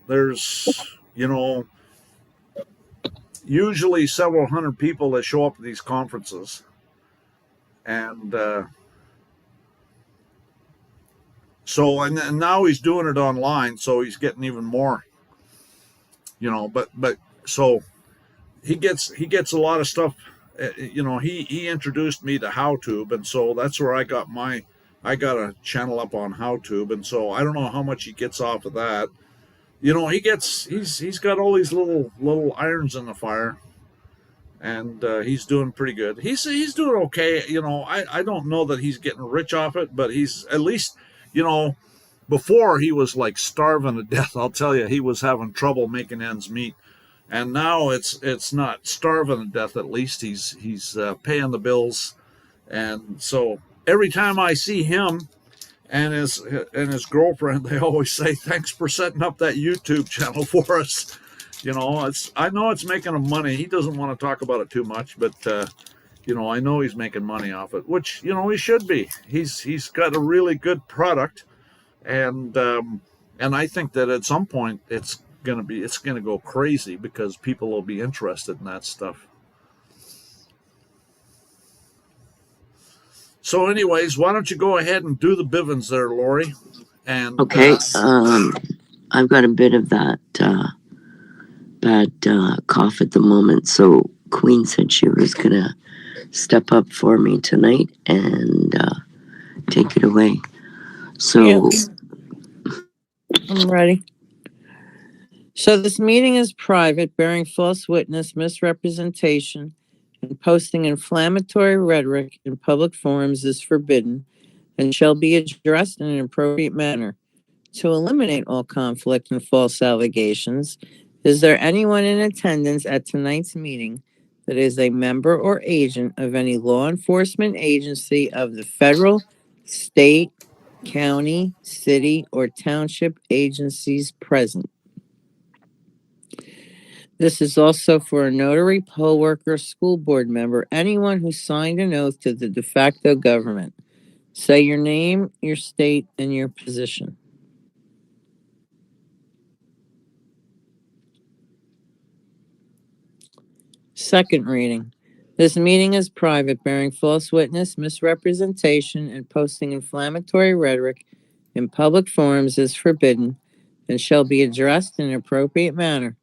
there's, usually several hundred people that show up at these conferences. And and now he's doing it online, so he's getting even more, but so he gets a lot of stuff. He introduced me to HowTube, and so that's where I got a channel up on HowTube, and so I don't know how much he gets off of that. He's got all these little irons in the fire, and he's doing pretty good. He's doing okay. I don't know that he's getting rich off it, but he's at least, before he was like starving to death. I'll tell you, he was having trouble making ends meet. And now it's not starving to death. At least he's paying the bills, and so every time I see him and his girlfriend, they always say, "Thanks for setting up that YouTube channel for us." I know it's making him money. He doesn't want to talk about it too much, but I know he's making money off it, which he should be. He's got a really good product, and I think that at some point it's gonna go crazy because people will be interested in that stuff. So anyways, why don't you go ahead and do the Bivens there, Lori? And okay, I've got a bit of that bad cough at the moment, so Queen said she was gonna step up for me tonight and take it away. So I'm ready. So this meeting is private, bearing false witness, misrepresentation, and posting inflammatory rhetoric in public forums is forbidden and shall be addressed in an appropriate manner. To eliminate all conflict and false allegations, is there anyone in attendance at tonight's meeting that is a member or agent of any law enforcement agency of the federal, state, county, city, or township agencies present? This is also for a notary, poll worker, school board member, anyone who signed an oath to the de facto government. Say your name, your state, and your position. Second reading. This meeting is private, bearing false witness, misrepresentation, and posting inflammatory rhetoric in public forums is forbidden and shall be addressed in an appropriate manner.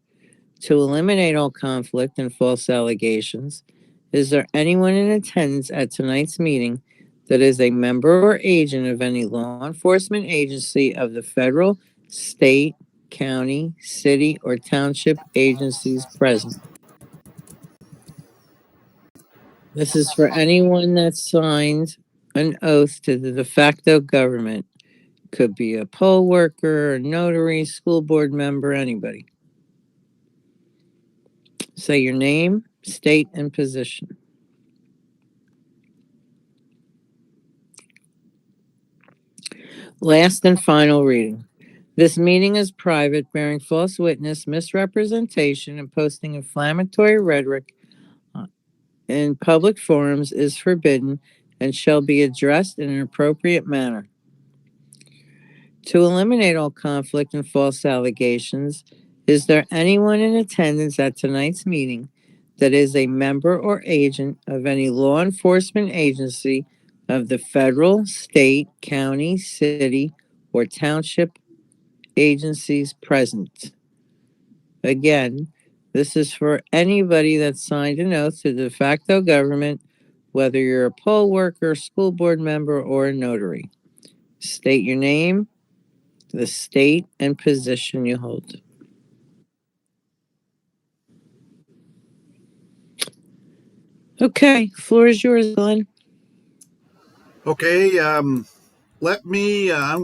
To eliminate all conflict and false allegations, is there anyone in attendance at tonight's meeting that is a member or agent of any law enforcement agency of the federal, state, county, city, or township agencies present? This is for anyone that signed an oath to the de facto government. Could be a poll worker, a notary, school board member, anybody. Say your name, state, and position. Last and final reading. This meeting is private, bearing false witness, misrepresentation, and posting inflammatory rhetoric in public forums is forbidden and shall be addressed in an appropriate manner. To eliminate all conflict and false allegations, is there anyone in attendance at tonight's meeting that is a member or agent of any law enforcement agency of the federal, state, county, city, or township agencies present? Again, this is for anybody that signed an oath to the de facto government, whether you're a poll worker, school board member, or a notary. State your name, the state, and position you hold. Okay, floor is yours, Glenn. Okay, I'm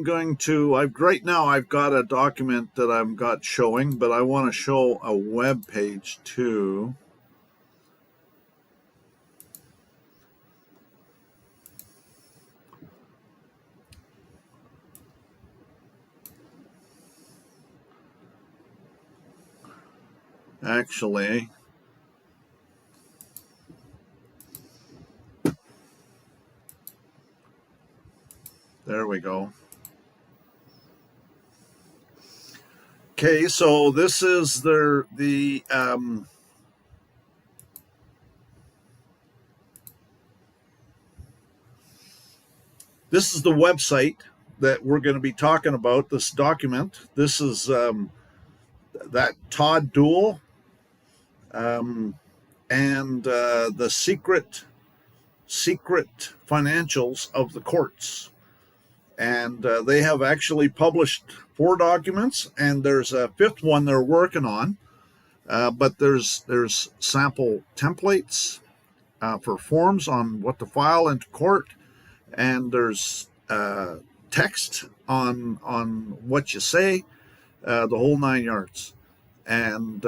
going to, right now I've got a document that I've got showing, but I want to show a web page too. Actually, there we go. Okay, so this is the this is the website that we're going to be talking about. This document. This is that Todd Duel and the secret financials of the courts. And they have actually published 4 documents, and there's a 5th one they're working on. But there's sample templates for forms on what to file into court, and there's text on what you say, the whole 9 yards. And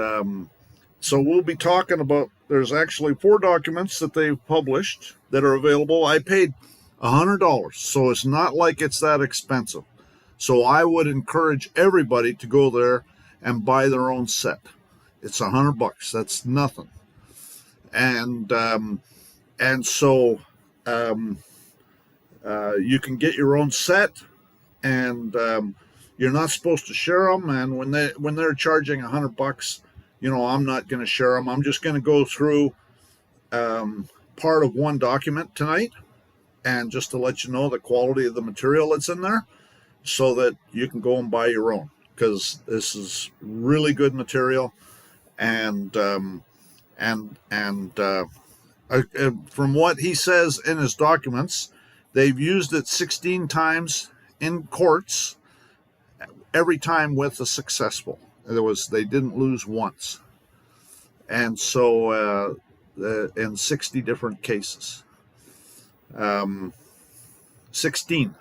so we'll be talking about. There's actually 4 documents that they've published that are available. I paid $100, so it's not like it's that expensive. So I would encourage everybody to go there and buy their own set. It's $100. That's nothing. And so you can get your own set, and you're not supposed to share them. And when they're charging $100, I'm not going to share them. I'm just going to go through part of one document tonight, and just to let you know the quality of the material that's in there, so that you can go and buy your own, because this is really good material. And from what he says in his documents, they've used it 16 times in courts, every time with a successful. They didn't lose once, and so in 60 different cases. 16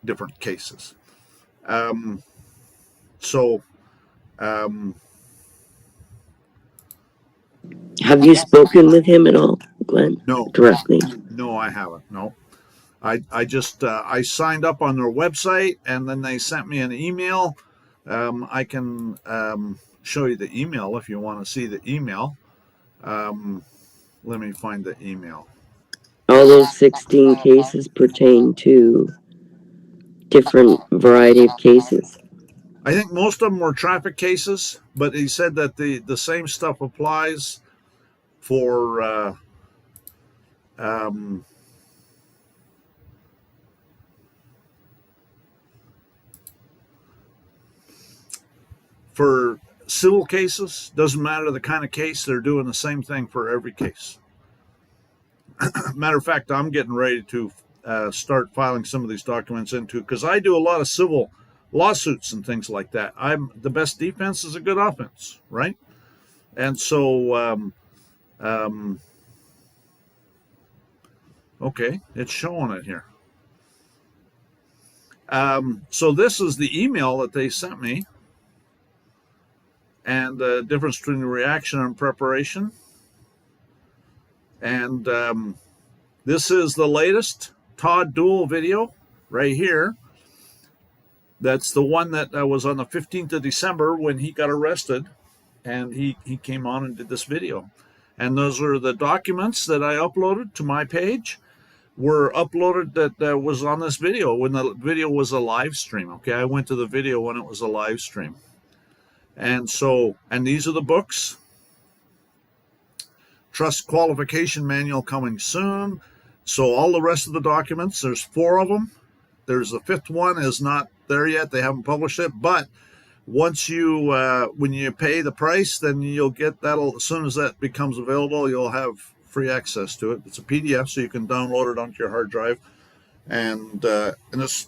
different cases. Have you spoken with him at all, Glenn? No, directly? No, I haven't. No, I just I signed up on their website, and then they sent me an email. I can show you the email if you want to see the email. Let me find the email. All those 16 cases pertain to different variety of cases. I think most of them were traffic cases, but he said that the same stuff applies for for civil cases. Doesn't matter the kind of case, they're doing the same thing for every case. Matter of fact, I'm getting ready to start filing some of these documents into, because I do a lot of civil lawsuits and things like that. The best defense is a good offense, right? And so okay, it's showing it here. So this is the email that they sent me, and the difference between the reaction and preparation. And this is the latest Todd Duel video right here. That's the one that was on the 15th of December when he got arrested, and he came on and did this video. And those are the documents that I uploaded to my page, were uploaded that was on this video when the video was a live stream. Okay, I went to the video when it was a live stream. And so, and these are the books. Trust Qualification Manual coming soon. So all the rest of the documents, there's 4 of them. There's the 5th one is not there yet. They haven't published it. But once you, when you pay the price, then you'll get that. As soon as that becomes available, you'll have free access to it. It's a PDF, so you can download it onto your hard drive. And it's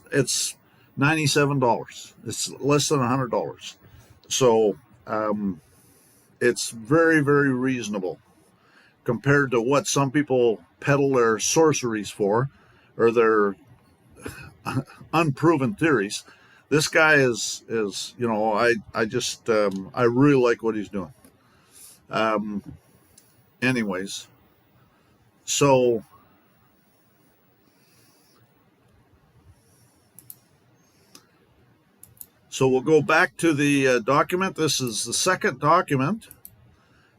$97. It's less than $100. So it's very, very reasonable compared to what some people peddle their sorceries for, or their unproven theories. This guy is I just I really like what he's doing. Anyways, so we'll go back to the document. This is the second document.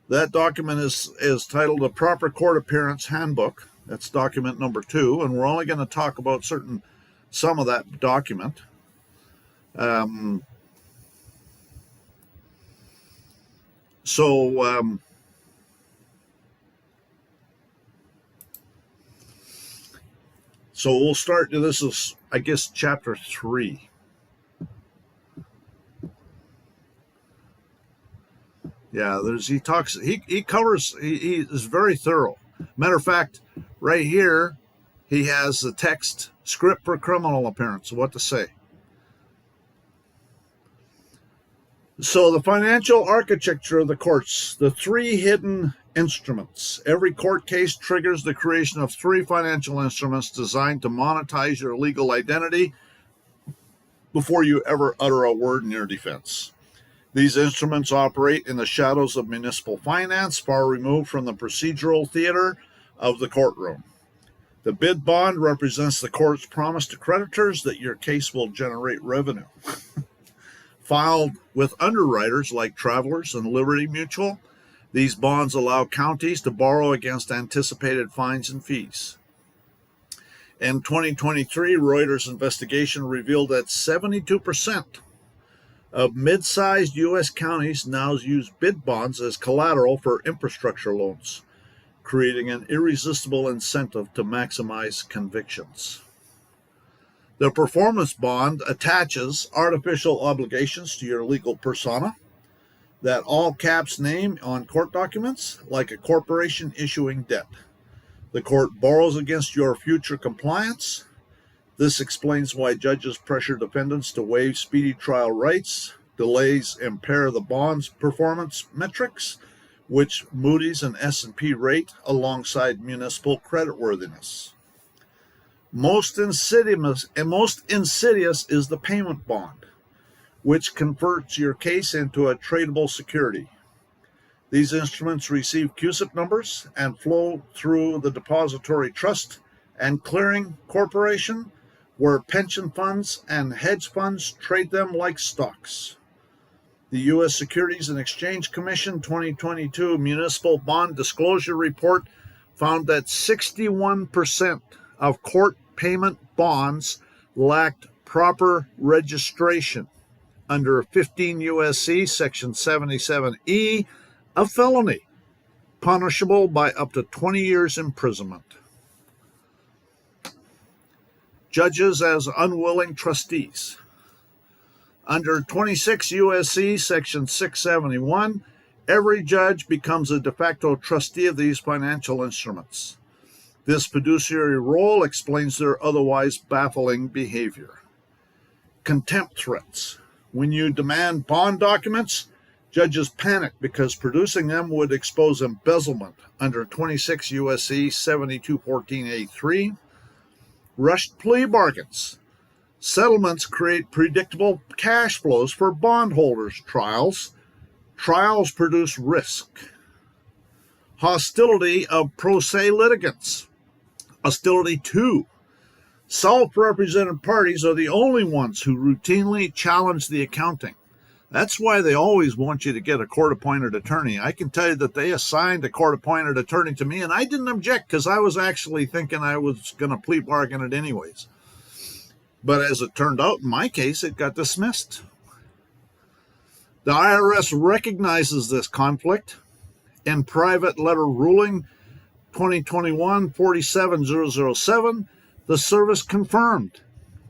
That document is titled A Proper Court Appearance Handbook. That's document number 2, and we're only going to talk about some of that document. So we'll start. This is, I guess, chapter 3. Yeah, he covers, he is very thorough. Matter of fact, right here, he has the text script for criminal appearance, what to say. So the financial architecture of the courts, the 3 hidden instruments. Every court case triggers the creation of 3 financial instruments designed to monetize your legal identity before you ever utter a word in your defense. These instruments operate in the shadows of municipal finance, far removed from the procedural theater of the courtroom. The bid bond represents the court's promise to creditors that your case will generate revenue. Filed with underwriters like Travelers and Liberty Mutual, these bonds allow counties to borrow against anticipated fines and fees. In 2023, Reuters' investigation revealed that 72% of mid-sized U.S. counties now use bid bonds as collateral for infrastructure loans, creating an irresistible incentive to maximize convictions. The performance bond attaches artificial obligations to your legal persona that all caps name on court documents, like a corporation issuing debt. The court borrows against your future compliance. This explains why judges pressure defendants to waive speedy trial rights. Delays impair the bond's performance metrics, which Moody's and S&P rate alongside municipal creditworthiness. Most insidious is the payment bond, which converts your case into a tradable security. These instruments receive CUSIP numbers and flow through the depository trust and clearing corporation, where pension funds and hedge funds trade them like stocks. The U.S. Securities and Exchange Commission 2022 Municipal Bond Disclosure Report found that 61% of court payment bonds lacked proper registration under 15 U.S.C. Section 77E, a felony, punishable by up to 20 years imprisonment. Judges as unwilling trustees. Under 26 U.S.C. Section 671, every judge becomes a de facto trustee of these financial instruments. This fiduciary role explains their otherwise baffling behavior. Contempt threats. When you demand bond documents, judges panic because producing them would expose embezzlement under 26 U.S.C. 7214A3. Rushed plea bargains. Settlements create predictable cash flows for bondholders. Trials produce risk. Hostility of pro se litigants. Hostility 2. Self-represented parties are the only ones who routinely challenge the accounting. That's why they always want you to get a court-appointed attorney. I can tell you that they assigned a court-appointed attorney to me, and I didn't object because I was actually thinking I was going to plea bargain it anyways. But as it turned out, in my case, it got dismissed. The IRS recognizes this conflict. In private letter ruling 2021-47007, the service confirmed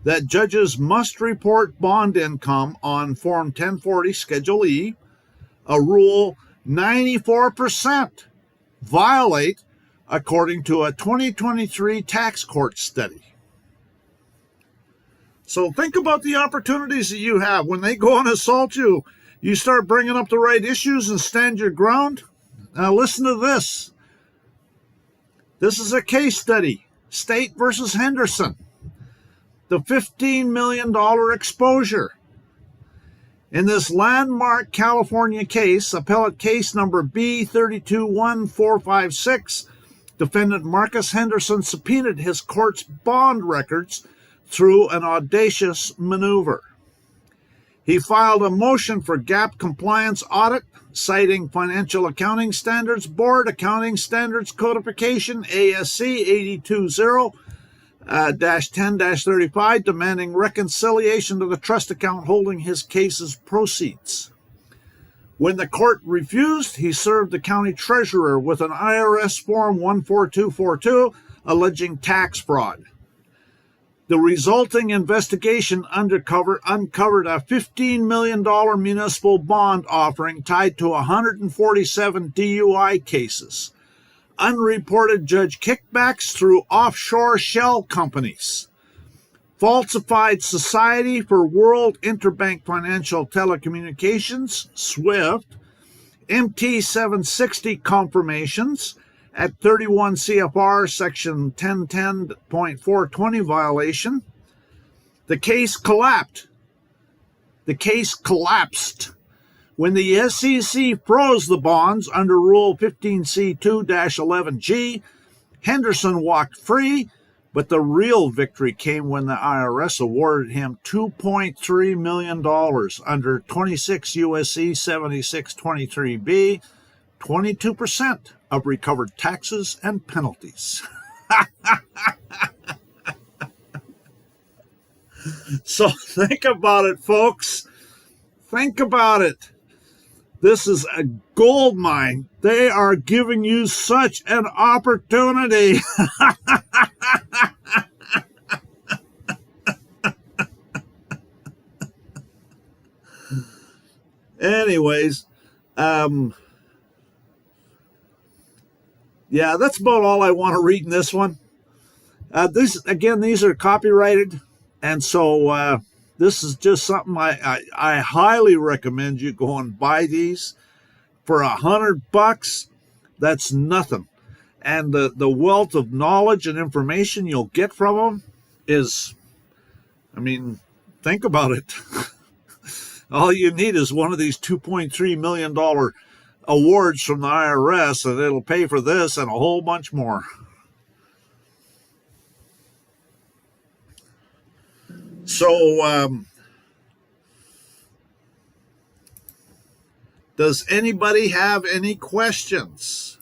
that judges must report bond income on Form 1040 Schedule E, a rule 94% violate according to a 2023 tax court study. So think about the opportunities that you have. When they go and assault you, you start bringing up the right issues and stand your ground. Now listen to this. This is a case study. State versus Henderson. The $15 million exposure. In this landmark California case, appellate case number B321456, defendant Marcus Henderson subpoenaed his court's bond records through an audacious maneuver. He filed a motion for GAAP compliance audit, citing Financial Accounting Standards Board Accounting Standards Codification ASC 820-10-35, demanding reconciliation to the trust account holding his case's proceeds. When the court refused, he served the county treasurer with an IRS Form 14242 alleging tax fraud. The resulting investigation uncovered a $15 million municipal bond offering tied to 147 DUI cases, unreported judge kickbacks through offshore shell companies, falsified Society for World Interbank Financial Telecommunications, SWIFT, MT 760 confirmations at 31 CFR section 1010.420 violation. The case collapsed when the SEC froze the bonds under Rule 15C2-11G. Henderson walked free, but the real victory came when the IRS awarded him $2.3 million under 26 U.S.C. 7623B, 22% of recovered taxes and penalties. So think about it, folks. Think about it. This is a gold mine. They are giving you such an opportunity. Anyways, yeah, that's about all I want to read in this one. These are copyrighted, and so this is just something I highly recommend you go and buy these for $100. That's nothing, and the wealth of knowledge and information you'll get from them is, I mean, think about it. All you need is one of these $2.3 million awards from the IRS, and it'll pay for this and a whole bunch more. So, does anybody have any questions?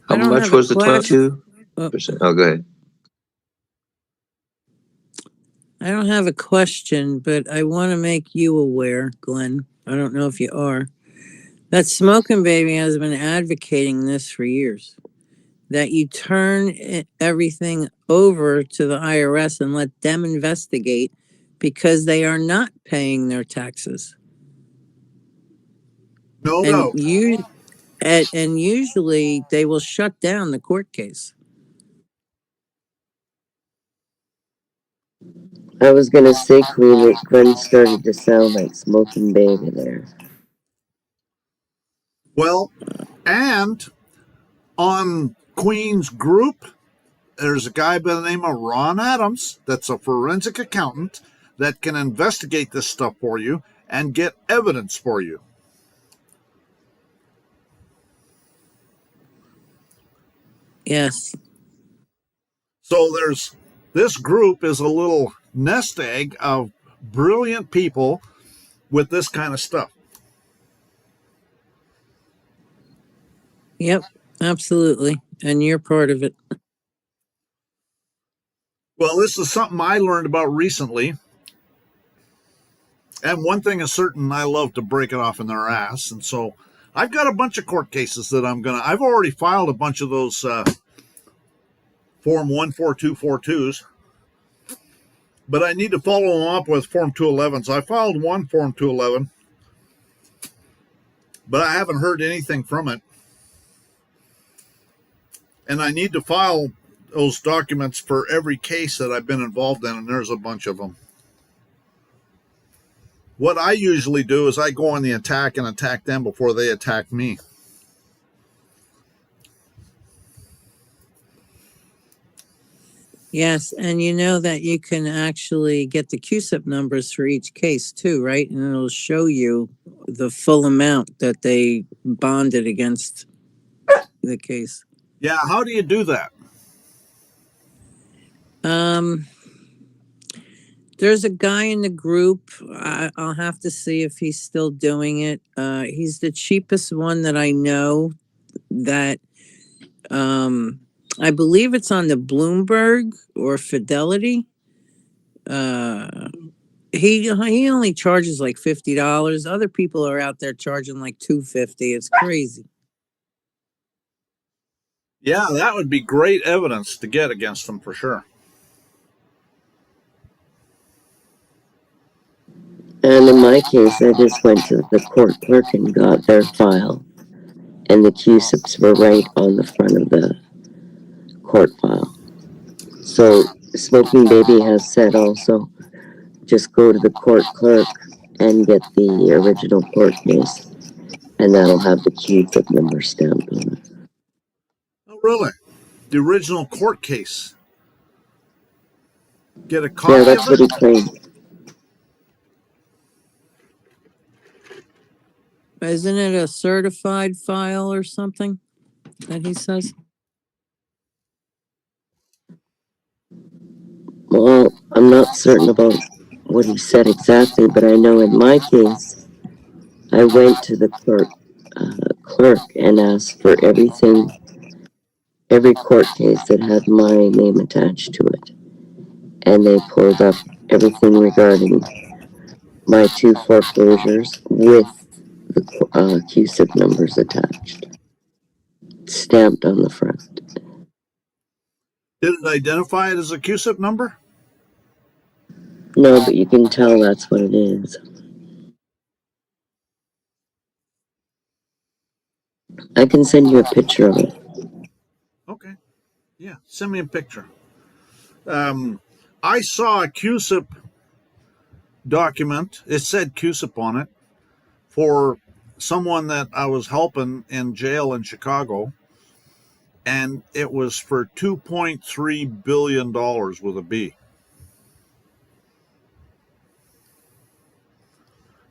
How much was the 22%? Oh, go ahead. I don't have a question, but I want to make you aware, Glenn. I don't know if you are. That Smoking Baby has been advocating this for years. That you turn everything over to the IRS and let them investigate because they are not paying their taxes. No and doubt. And usually they will shut down the court case. I was gonna say, Queen, that Glenn started to sound like Smoking Baby there. Well, and on Queen's group, there's a guy by the name of Ron Adams that's a forensic accountant that can investigate this stuff for you and get evidence for you. Yes. So this group is a little nest egg of brilliant people with this kind of stuff. Yep, absolutely. And you're part of it. Well, this is something I learned about recently. And one thing is certain, I love to break it off in their ass. And so I've got a bunch of court cases that I've already filed a bunch of those Form 14242s. But I need to follow them up with Form 211s. I filed one Form 211, but I haven't heard anything from it. And I need to file those documents for every case that I've been involved in, and there's a bunch of them. What I usually do is I go on the attack and attack them before they attack me. Yes, and you know that you can actually get the CUSIP numbers for each case too, right? And it'll show you the full amount that they bonded against the case. Yeah, how do you do that? There's a guy in the group. I'll have to see if he's still doing it. He's the cheapest one that I know that I believe it's on the Bloomberg or Fidelity. He only charges like $50. Other people are out there charging like $250. It's crazy. Yeah, that would be great evidence to get against them for sure. And in my case, I just went to the court clerk and got their file, and the QSIPs were right on the front of the court file. So Smoking Baby has said also, just go to the court clerk and get the original court case, and that'll have the QSIP number stamped on it. Oh, really? The original court case. Get a copy Yeah, that's of what it? he claimed. Isn't it a certified file or something that he says? Well, I'm not certain about what he said exactly, but I know in my case, I went to the clerk and asked for everything, every court case that had my name attached to it. And they pulled up everything regarding my 2 foreclosures with the QSIP numbers attached, stamped on the front. Did it identify it as a QSIP number? No, but you can tell that's what it is. I can send you a picture of it. Okay. Yeah, send me a picture. I saw a QSIP document. It said QSIP on it for someone that I was helping in jail in Chicago, and it was for $2.3 billion with a B.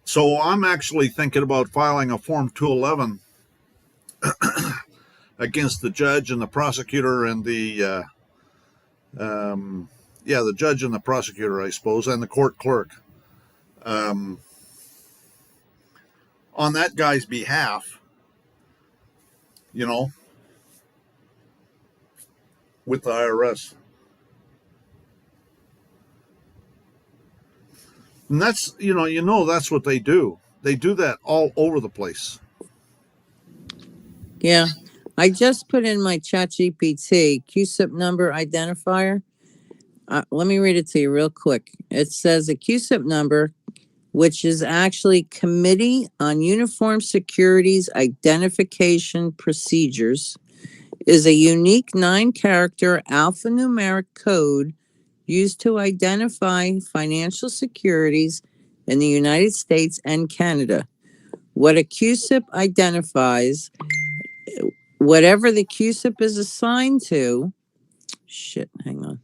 So I'm actually thinking about filing a Form 211 against the judge and the prosecutor and the judge and the prosecutor, I suppose, and the court clerk, on that guy's behalf, with the IRS. And that's, that's what they do. They do that all over the place. Yeah. I just put in my ChatGPT QSIP number identifier. Let me read it to you real quick. It says a QSIP number, which is actually Committee on Uniform Securities Identification Procedures, is a unique 9-character alphanumeric code used to identify financial securities in the United States and Canada. What a QSIP identifies, whatever the QSIP is assigned to, hang on.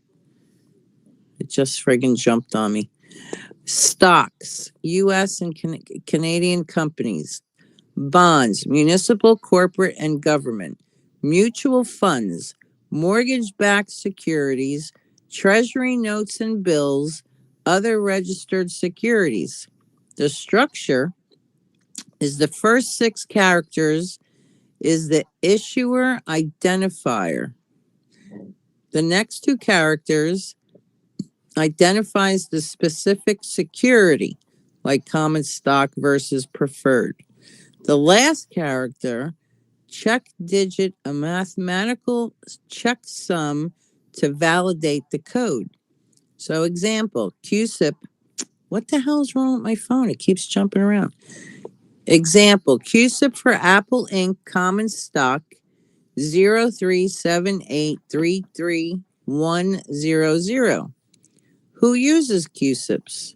It just friggin' jumped on me. Stocks, U.S. and Canadian companies, bonds, municipal, corporate, and government, mutual funds, mortgage-backed securities, treasury notes and bills, other registered securities. The structure is the first 6 characters is the issuer identifier. The next 2 characters identifies the specific security, like common stock versus preferred. The last character, check digit a mathematical checksum to validate the code. So example, QSIP. What the hell is wrong with my phone? It keeps jumping around. Example, QSIP for Apple Inc. common stock 037833100. Who uses QSIPs?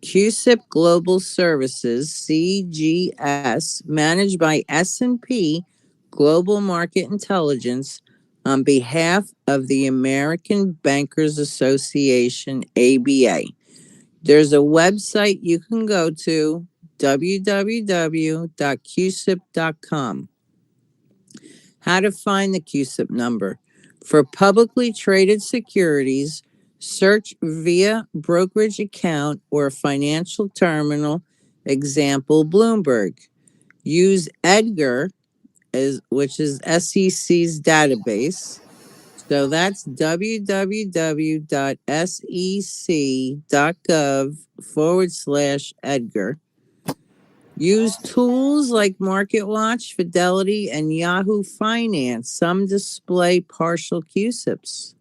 QSIP Global Services, CGS, managed by S&P Global Market Intelligence on behalf of the American Bankers Association, ABA. There's a website you can go to, www.qsip.com. How to find the QSIP number. For publicly traded securities, search via brokerage account or financial terminal, example Bloomberg. Use Edgar, which is SEC's database. So that's www.sec.gov/Edgar. Use tools like MarketWatch, Fidelity, and Yahoo Finance. Some display partial CUSIPs.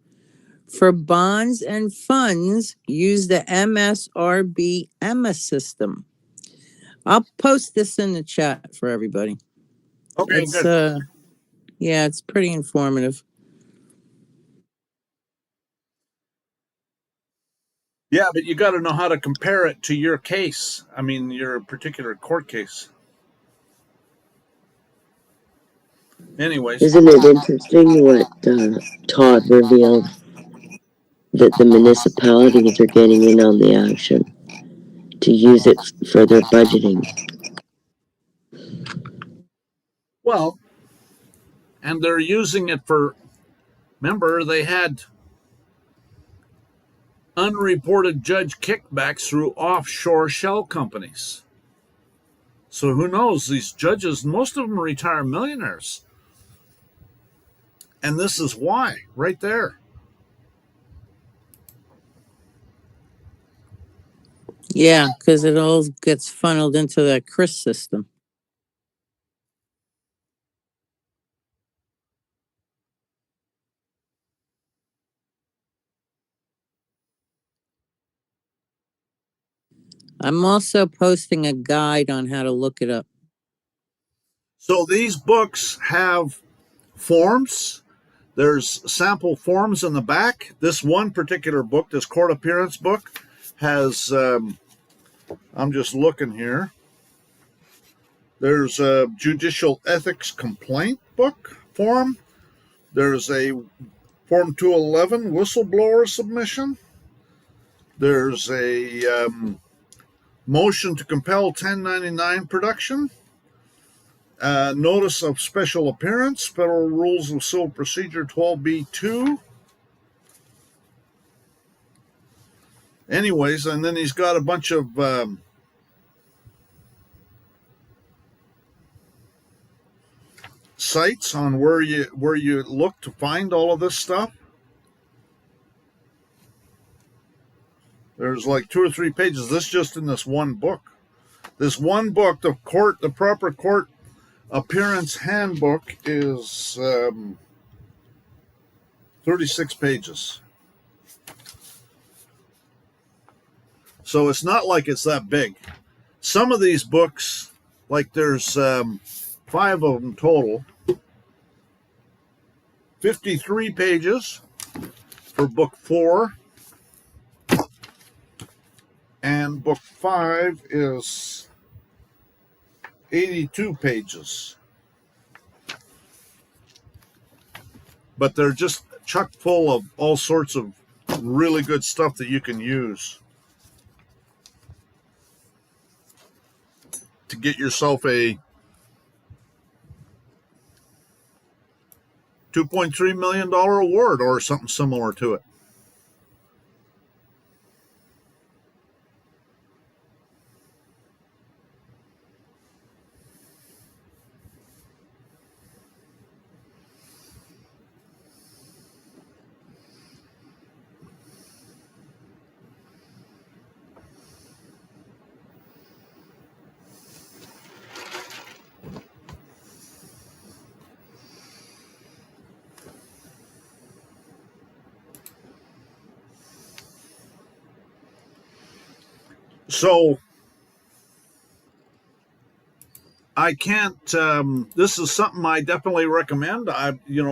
For bonds and funds, use the MSRB EMMA system. I'll post this in the chat for everybody. Okay, It's good. yeah, it's pretty informative. Yeah, but you got to know how to compare it to your case. I mean, your particular court case. Anyways, Isn't it interesting what Todd revealed? That the municipalities are getting in on the action to use it for their budgeting. well, and they're using it for, remember, they had unreported judge kickbacks through offshore shell companies. So who knows? These judges, most of them retire millionaires. And this is why, right there. Yeah, because it all gets funneled into that Chris system. I'm also posting a guide on how to look it up. So these books have forms. There's sample forms in the back. This one particular book, this court appearance book, has, I'm just looking here. There's a judicial ethics complaint book form. There's a Form 211 whistleblower submission. There's a motion to compel 1099 production. Notice of special appearance, Federal Rules of Civil Procedure 12B2. Anyways, and then he's got a bunch of sites on where you look to find all of this stuff. There's like 2 or 3 pages. This just in this one book. This one book, the proper court appearance handbook, is 36 pages. So it's not like it's that big. Some of these books, like there's 5 of them total, 53 pages for book 4, and book 5 is 82 pages. But they're just chock full of all sorts of really good stuff that you can use to get yourself a $2.3 million award or something similar to it. So I can't. This is something I definitely recommend.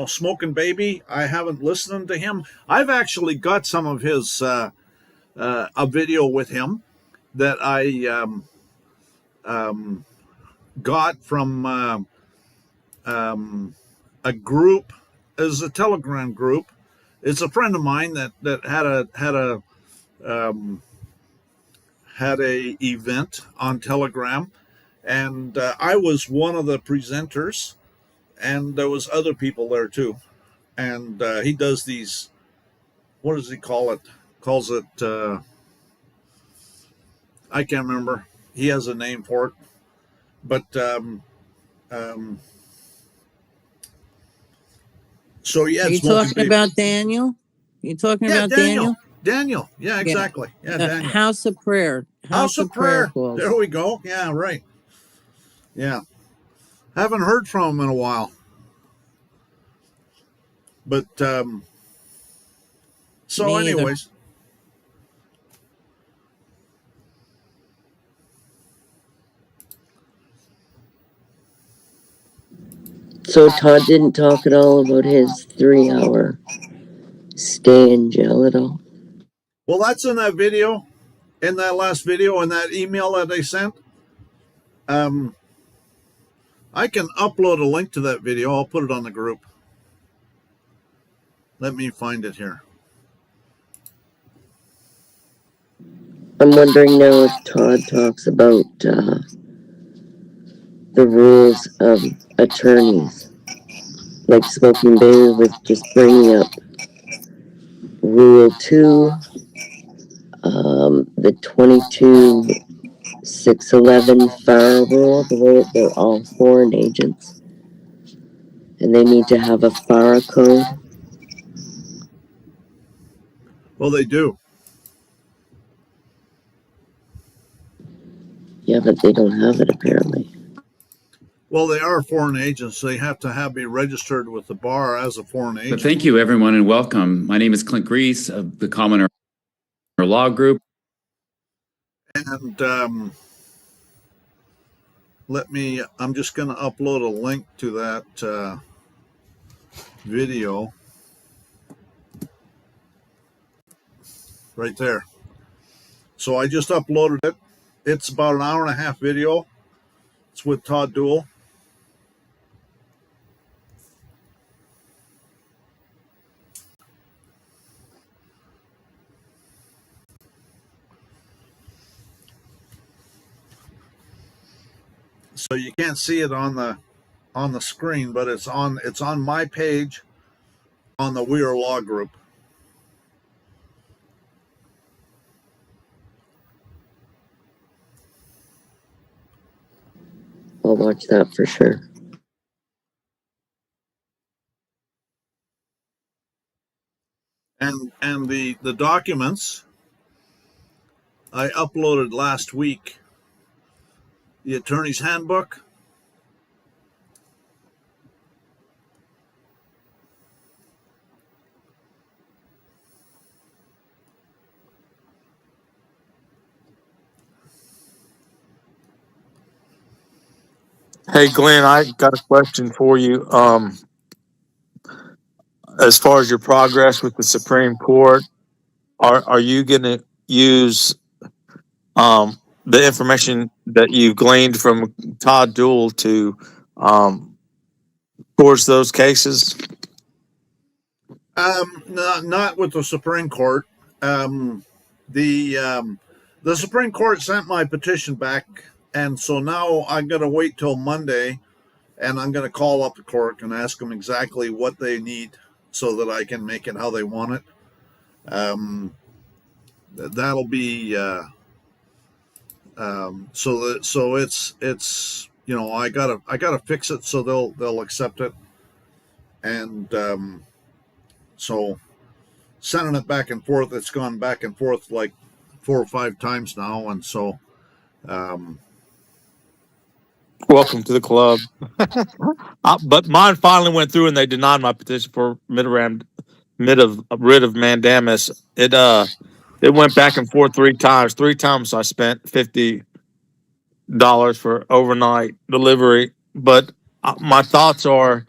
Smoking Baby. I haven't listened to him. I've actually got some of his a video with him that I got from a group, as a Telegram group. It's a friend of mine that had a event on Telegram, and I was one of the presenters, and there was other people there too. And he does these. What does he call it? Calls it. I can't remember. He has a name for it, but So yeah, Are you it's multi talking about Daniel? You talking Yeah, about Daniel? Daniel. Yeah, exactly. Yeah, Daniel. House of Prayer. House of Prayer. Calls. There we go. Yeah, right. Yeah. Haven't heard from him in a while. But so Me either. anyways. So Todd didn't talk at all about his 3-hour stay in jail at all? Well, that's in that video, in that last video, in that email that they sent. I can upload a link to that video. I'll put it on the group. Let me find it here. I'm wondering now if Todd talks about the rules of attorneys, like Smoking Bay was just bringing up Rule 2, the 22.611 FAR rule, the way they're all foreign agents, and they need to have a FAR code. Well, they do. Yeah, but they don't have it apparently. Well, they are foreign agents. They have to be registered with the bar as a foreign agent. But thank you, everyone, and welcome. My name is Clint Grease of the Commoner Law Group. And I'm just going to upload a link to that video right there. So I just uploaded it. It's about an hour and a half video. It's with Todd Duell. So you can't see it on the screen, but it's on my page on the WeRLaw group. I'll watch that for sure. And the documents I uploaded last week. The attorney's handbook. Hey, Glenn, I got a question for you. As far as your progress with the Supreme Court, are you going to use the information that you've gleaned from Todd Duell to towards those cases? Not with the Supreme Court. The Supreme Court sent my petition back, and so now I'm going to wait till Monday, and I'm going to call up the court and ask them exactly what they need so that I can make it how they want it. That'll be so it's I gotta fix it so they'll accept it, and so sending it back and forth. It's gone back and forth like 4 or 5 times now, and so welcome to the club. But mine finally went through, and they denied my petition for writ of mandamus. It went back and forth 3 times. 3 times I spent $50 for overnight delivery. But my thoughts are,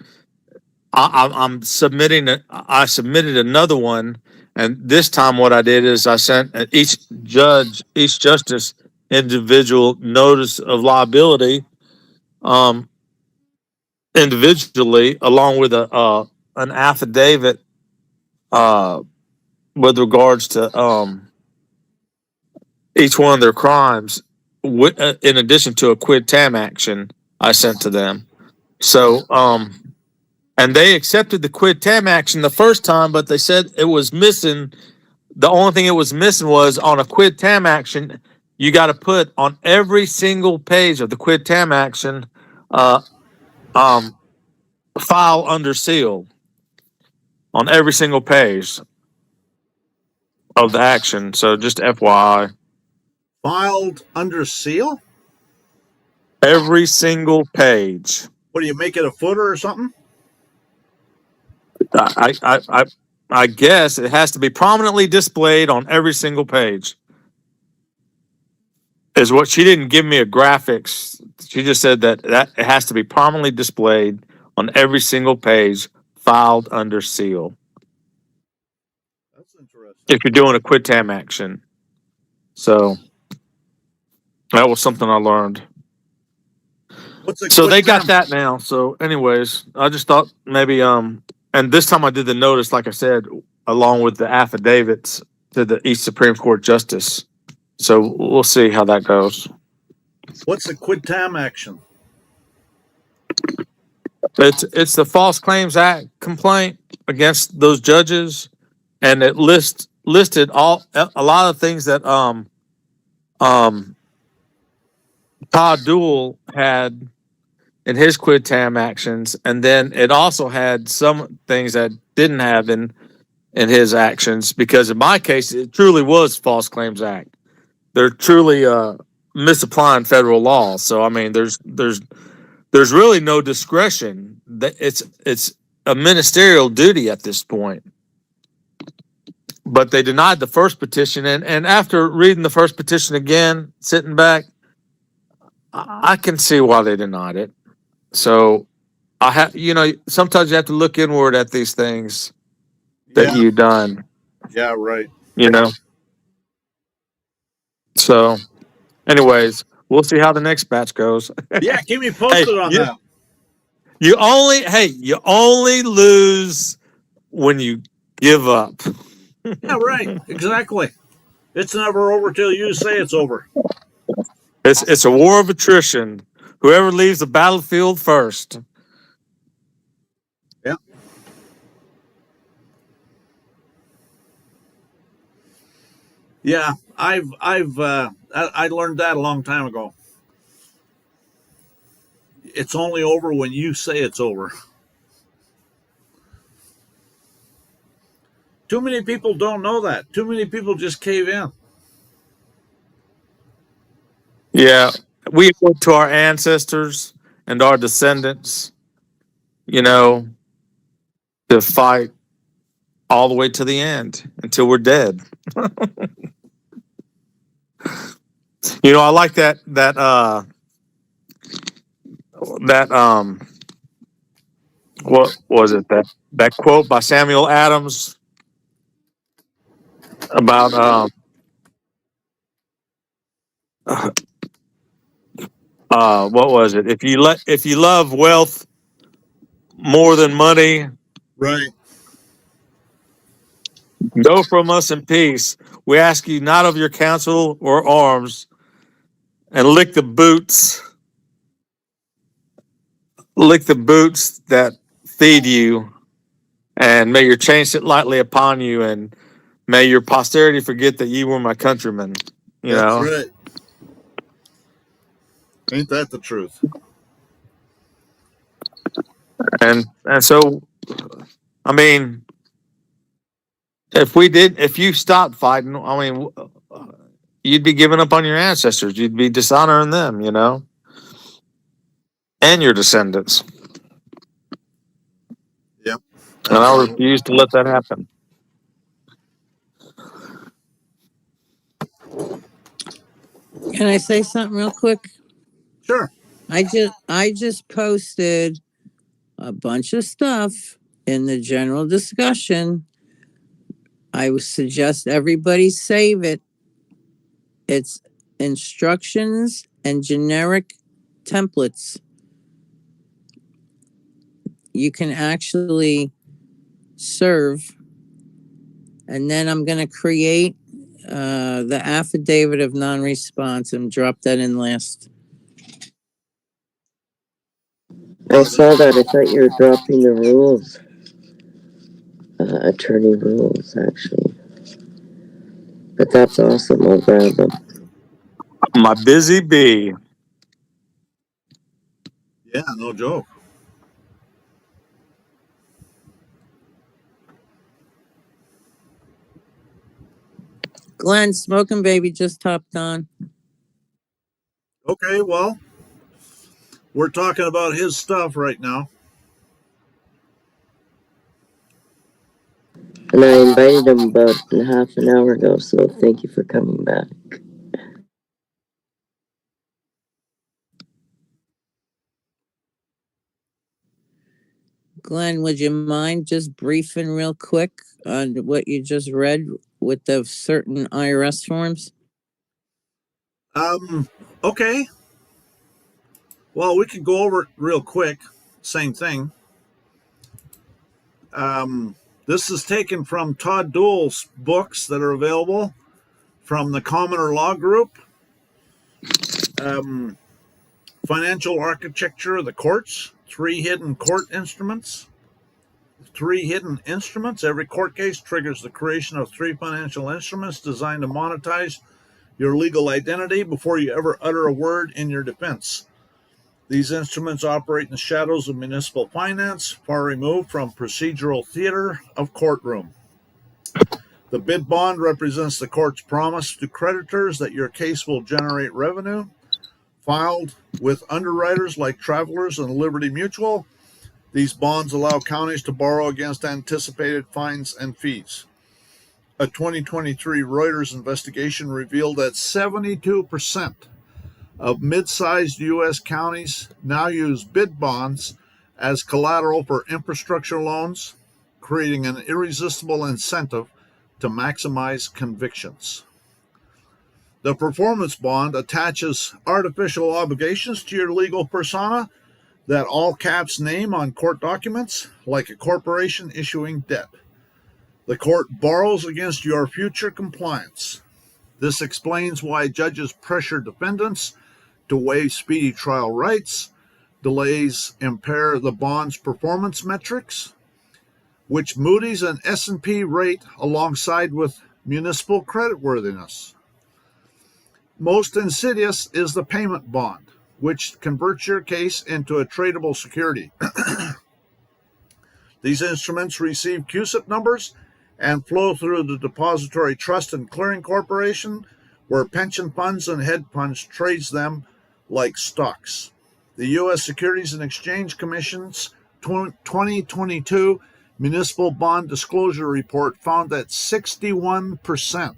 I'm submitting it. I submitted another one, and this time what I did is I sent each justice individual notice of liability, individually, along with an affidavit with regards to each one of their crimes, in addition to a quid tam action I sent to them. So and they accepted the quid tam action the first time, but they said it was missing. The only thing it was missing was on a quid tam action, you got to put on every single page of the quid tam action, file under seal. on every single page of the action. So just FYI. Filed under seal? Every single page. What do you make it, a footer or something? I guess it has to be prominently displayed on every single page. Is what she didn't give me a graphics. She just said that it has to be prominently displayed on every single page, filed under seal. That's interesting. If you're doing a quit tam action. So that was something I learned. So they got that now. So anyways, I just thought maybe and this time I did the notice, like I said, along with the affidavits to the East Supreme Court Justice. So we'll see how that goes. What's the quit tam action? It's the False Claims Act complaint against those judges, and it listed a lot of things that Todd Duell had in his quit tam actions, and then it also had some things that didn't have in his actions, because in my case it truly was False Claims Act. They're truly misapplying federal law. So I mean, there's really no discretion. That it's a ministerial duty at this point. But they denied the first petition, and after reading the first petition again, sitting back, I can see why they denied it. So sometimes you have to look inward at these things that you've done. Yeah, right. So anyways, we'll see how the next batch goes. Yeah, keep me posted on that. You only lose when you give up. Yeah, right. Exactly. It's never over till you say it's over. It's a war of attrition. Whoever leaves the battlefield first. Yeah. Yeah, I learned that a long time ago. It's only over when you say it's over. Too many people don't know that. Too many people just cave in. Yeah, we owe it to our ancestors and our descendants, to fight all the way to the end until we're dead. I like that what was it, that quote by Samuel Adams about what was it? If you love wealth more than money, right, go from us in peace. We ask you not of your counsel or arms, and lick the boots that feed you, and may your chain sit lightly upon you, and may your posterity forget that ye were my countrymen. That's right. Ain't that the truth? And so, I mean, if you stopped fighting, I mean, you'd be giving up on your ancestors. You'd be dishonoring them, and your descendants. Yep. And I refuse to let that happen. Can I say something real quick? Sure. I just posted a bunch of stuff in the general discussion. I would suggest everybody save it. It's instructions and generic templates. You can actually serve, and then I'm going to create the affidavit of non-response and drop that in last. I saw that. I thought you were dropping the rules. Attorney rules, actually. But that's awesome. I'll grab them. My busy bee. Yeah, no joke. Glenn, Smoking Baby just hopped on. Okay, well, we're talking about his stuff right now. And I invited him about half an hour ago, so thank you for coming back. Glenn, would you mind just briefing real quick on what you just read with the certain IRS forms? Okay. Well, we can go over it real quick. Same thing. This is taken from Todd Dool's books that are available from the Commoner Law Group. Financial Architecture of the Courts, 3 hidden court instruments. 3 hidden instruments. Every court case triggers the creation of 3 financial instruments designed to monetize your legal identity before you ever utter a word in your defense. These instruments operate in the shadows of municipal finance, far removed from procedural theater of courtroom. The bid bond represents the court's promise to creditors that your case will generate revenue. Filed with underwriters like Travelers and Liberty Mutual, these bonds allow counties to borrow against anticipated fines and fees. A 2023 Reuters investigation revealed that 72% of mid-sized U.S. counties now use bid bonds as collateral for infrastructure loans, creating an irresistible incentive to maximize convictions. The performance bond attaches artificial obligations to your legal persona that all caps name on court documents, like a corporation issuing debt. The court borrows against your future compliance. This explains why judges pressure defendants to waive speedy trial rights. Delays impair the bond's performance metrics, which Moody's and S&P rate alongside with municipal creditworthiness. Most insidious is the payment bond, which converts your case into a tradable security. These instruments receive CUSIP numbers and flow through the Depository Trust and Clearing Corporation, where pension funds and hedge funds trades them like stocks. The U.S. Securities and Exchange Commission's 2022 Municipal Bond Disclosure Report found that 61%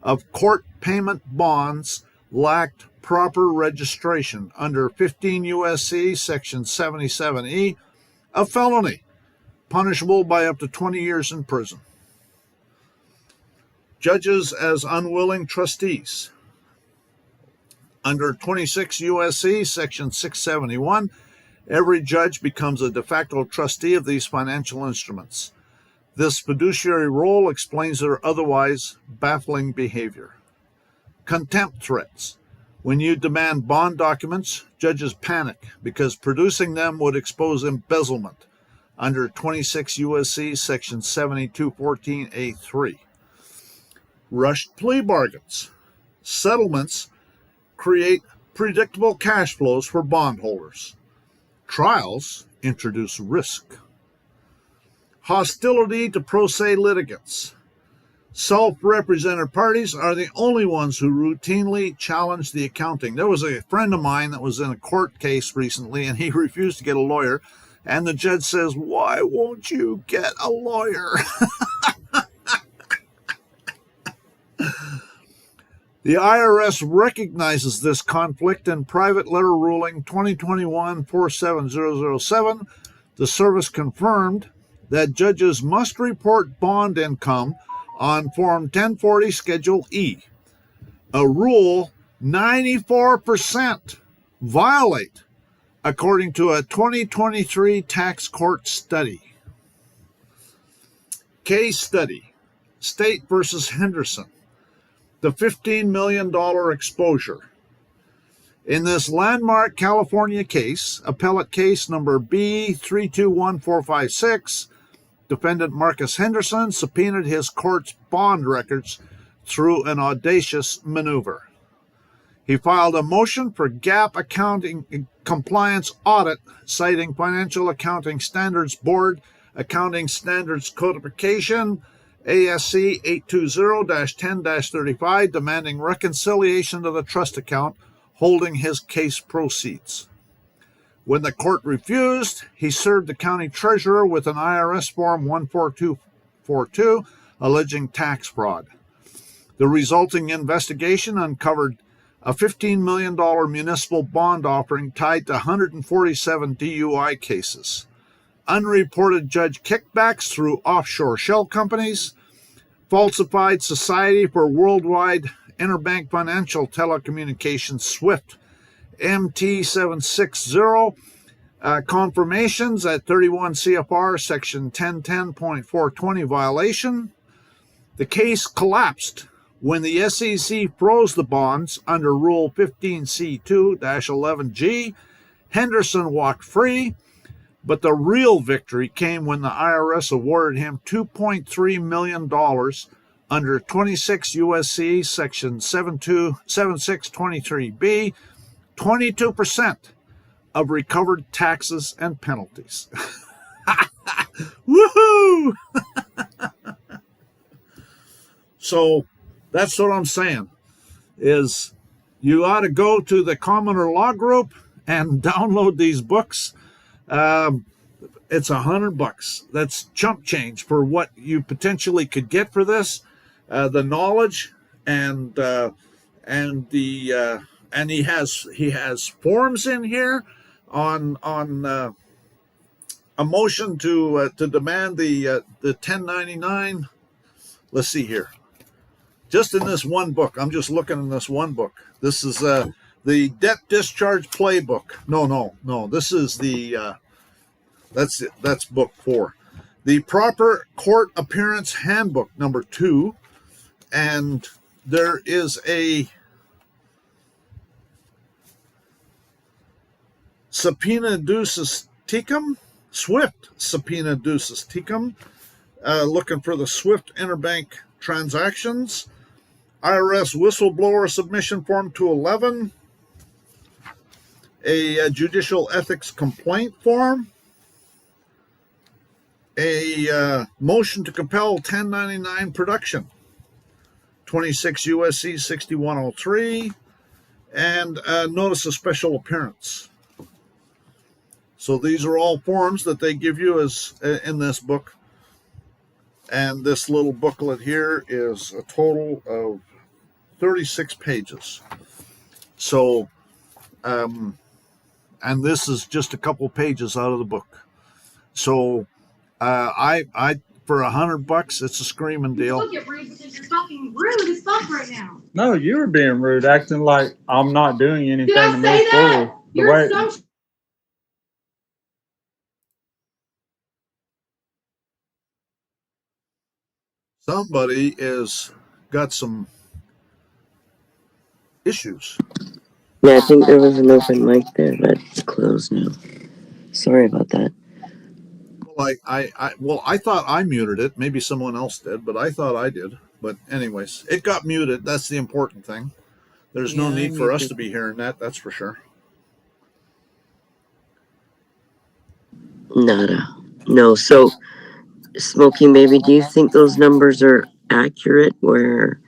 of court payment bonds lacked proper registration under 15 U.S.C. Section 77E, a felony, punishable by up to 20 years in prison. Judges as unwilling trustees. Under 26 U.S.C. Section 671, every judge becomes a de facto trustee of these financial instruments. This fiduciary role explains their otherwise baffling behavior. Contempt threats. When you demand bond documents, judges panic because producing them would expose embezzlement under 26 U.S.C. Section 7214A3. Rushed plea bargains. Settlements create predictable cash flows for bondholders. Trials introduce risk. Hostility to pro se litigants. Self-represented parties are the only ones who routinely challenge the accounting. There was a friend of mine that was in a court case recently, and he refused to get a lawyer. And the judge says, "Why won't you get a lawyer?" The IRS recognizes this conflict in Private Letter Ruling 2021-47007. The service confirmed that judges must report bond income on Form 1040 Schedule E, a rule 94% violate, according to a 2023 tax court study. Case study, State versus Henderson. The $15 million exposure. In this landmark California case, appellate case number B321456, defendant Marcus Henderson subpoenaed his court's bond records through an audacious maneuver. He filed a motion for GAAP accounting compliance audit, citing Financial Accounting Standards Board Accounting Standards Codification ASC 820-10-35, demanding reconciliation of the trust account holding his case proceeds. When the court refused, he served the county treasurer with an IRS Form 14242 alleging tax fraud. The resulting investigation uncovered a $15 million municipal bond offering tied to 147 DUI cases, unreported judge kickbacks through offshore shell companies, falsified Society for Worldwide Interbank Financial Telecommunications SWIFT MT760 confirmations at 31 CFR section 1010.420 violation. The case collapsed when the SEC froze the bonds under Rule 15C2-11G. Henderson walked free, but the real victory came when the IRS awarded him $2.3 million under 26 U.S.C. section 7623B, 22% of recovered taxes and penalties. Woohoo! So that's what I'm saying, is you ought to go to the Commoner Law Group and download these books. It's $100. That's chump change for what you potentially could get for this. The knowledge and he has forms in here on a motion to demand the 1099. Let's see here. Just in this one book, I'm just looking in this one book. This is the debt discharge playbook. No. This is the that's book 4. The proper court appearance handbook number 2, and there is a subpoena ducis tecum, SWIFT subpoena ducis tecum, looking for the SWIFT interbank transactions, IRS whistleblower submission form 211, a judicial ethics complaint form, a motion to compel 1099 production, 26 U.S.C. 6103, and a notice of special appearance. So these are all forms that they give you as in this book. And this little booklet here is a total of 36 pages. So, and this is just a couple pages out of the book. So, I for $100, it's a screaming deal. You look at rude because you're fucking rude as fuck right now. No, you were being rude, acting like I'm not doing anything Did I to say move that? forward. You're so. Somebody is got some issues. Yeah, I think there was an open mic there, but it's closed now. Sorry about that. Well, I thought I muted it. Maybe someone else did, but I thought I did. But anyways, it got muted. That's the important thing. There's no need for us to be hearing that. That's for sure. Nada. No. So, Smoking Baby, do you think those numbers are accurate where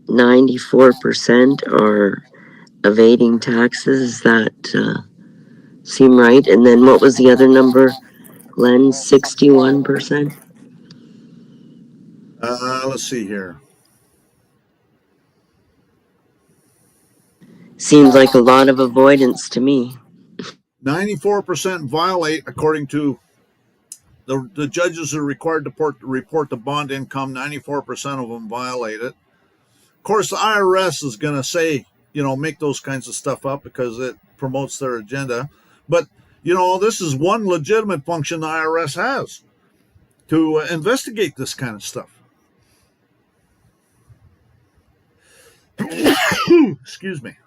94% are evading taxes? Does that seem right? And then what was the other number, Glenn? 61%? Let's see here. Seems like a lot of avoidance to me. 94% violate, according to the judges are required to report the bond income. 94% of them violate it. Of course, the IRS is going to say, make those kinds of stuff up because it promotes their agenda. But, this is one legitimate function the IRS has, to investigate this kind of stuff. Excuse me.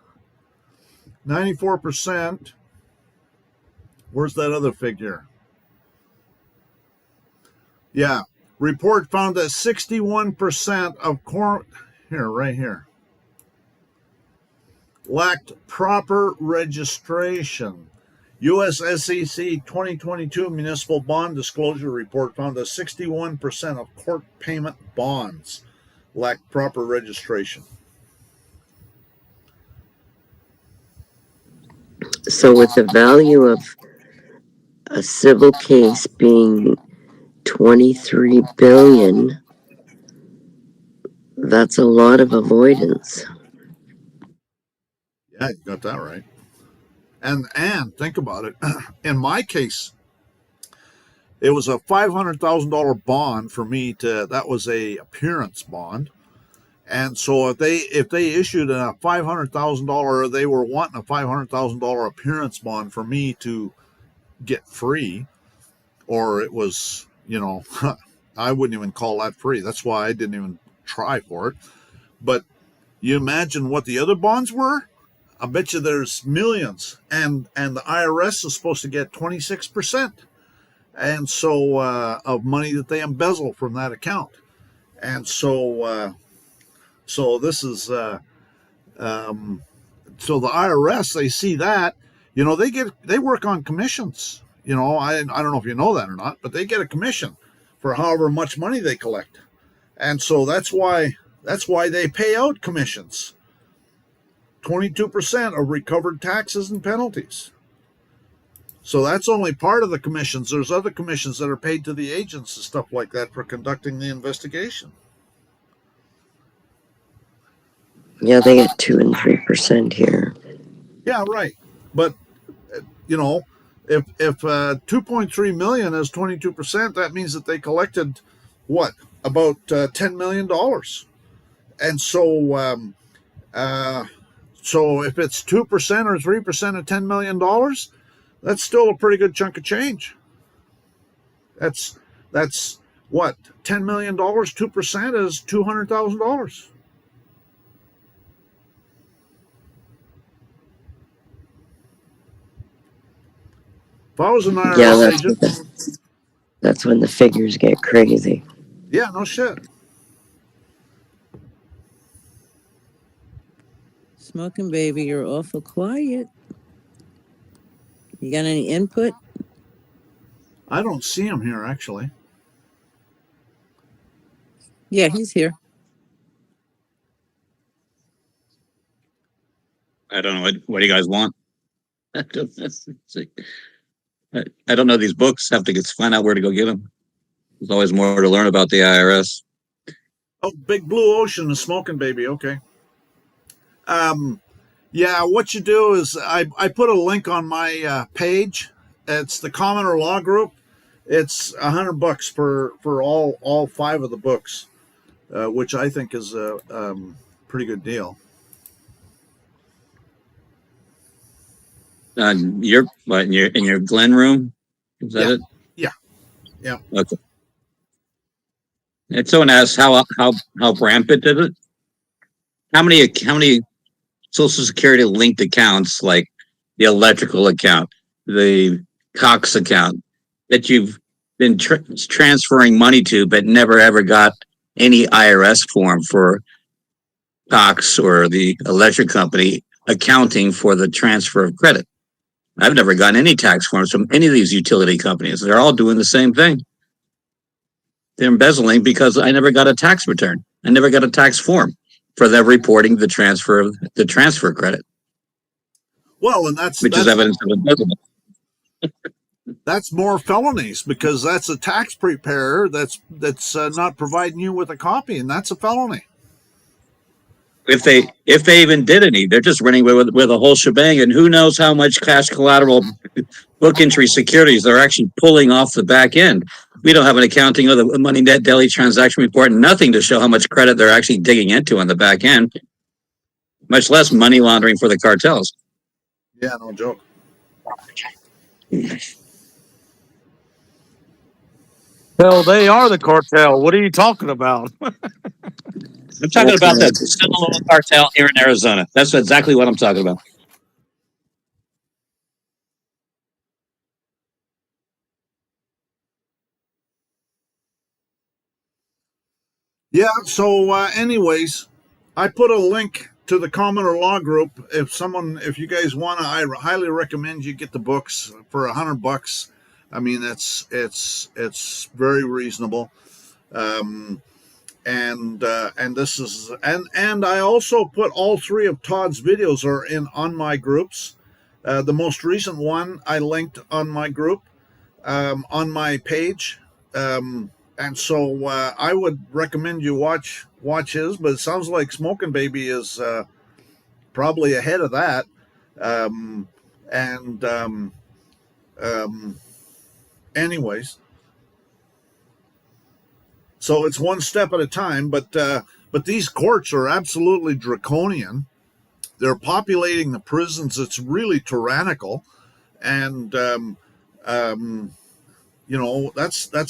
94%. Where's that other figure? Yeah. Report found that 61% of right here, lacked proper registration. U.S. SEC 2022 Municipal Bond Disclosure Report found that 61% of court payment bonds lack proper registration. So with the value of a civil case being 23 billion, that's a lot of avoidance. Yeah, you got that right. And think about it. In my case, it was a $500,000 bond for me to. That was a appearance bond, and so if they issued a $500,000, they were wanting a $500,000 appearance bond for me to get free, or it was I wouldn't even call that free. That's why I didn't even try for it. But you imagine what the other bonds were. I bet you there's millions, and the IRS is supposed to get 26%, and so of money that they embezzle from that account, and so this is so the IRS, they see that, they work on commissions. I don't know if you know that or not, but they get a commission for however much money they collect, and so that's why they pay out commissions. 22% of recovered taxes and penalties. So that's only part of the commissions. There's other commissions that are paid to the agents and stuff like that for conducting the investigation. Yeah, they get 2 and 3% here. Yeah, right. But if 2.3 million is 22%, that means that they collected what, about $10 million. And so so if it's 2% or 3% of $10 million, that's still a pretty good chunk of change. That's what, $10 million, 2% is $200,000. If I was an IRS agent, that's when the figures get crazy. Yeah, no shit. Smoking baby, you're awful quiet. You got any input? I don't see him here, actually. Yeah, he's here. I don't know. What do you guys want? I don't know these books. Have to find out where to go get them. There's always more to learn about the IRS. Oh, Big Blue Ocean, the smoking baby. Okay. Yeah, what you do is I put a link on my page. It's the Commoner Law Group. It's $100 for all 5 of the books, which I think is a pretty good deal. You're what, in your Glenn room? Is that it? Yeah. Okay. And someone asked how rampant is it? How many Social Security linked accounts, like the electrical account, the Cox account, that you've been transferring money to, but never ever got any IRS form for Cox or the electric company accounting for the transfer of credit? I've never gotten any tax forms from any of these utility companies. They're all doing the same thing. They're embezzling because I never got a tax return. I never got a tax form for them reporting the transfer credit. Well, and that's evidence of embezzlement. That's more felonies, because that's a tax preparer that's not providing you with a copy, and that's a felony. If they even did any, they're just running with a whole shebang, and who knows how much cash collateral book entry securities they're actually pulling off the back end. We don't have an accounting of the money net daily transaction report, nothing to show how much credit they're actually digging into on the back end, much less money laundering for the cartels. Yeah, no joke. Hell, they are the cartel. What are you talking about? I'm talking about the Sinaloa cartel here in Arizona. That's exactly what I'm talking about. Yeah, so anyways, I put a link to the Commoner Law Group, if you guys want to, I highly recommend you get the books for $100. I mean, it's very reasonable. And this is and I also put all 3 of Todd's videos are on my groups. The most recent one I linked on my group, on my page, and so I would recommend you watch his. But it sounds like Smoking Baby is probably ahead of that, and anyways. So it's one step at a time, but these courts are absolutely draconian. They're populating the prisons. It's really tyrannical, and that's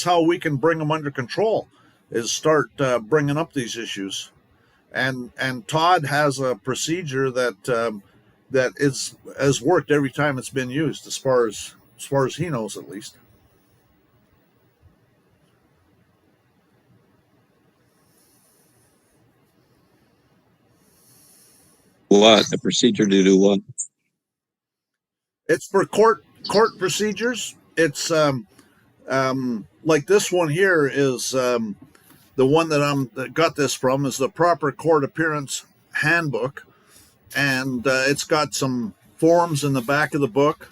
how we can bring them under control, is start bringing up these issues. And Todd has a procedure that has worked every time it's been used, as far as he knows, at least. What? A procedure to do what? It's for court procedures. It's like this one here is the one that got this from is the Proper Court Appearance Handbook, and it's got some forms in the back of the book.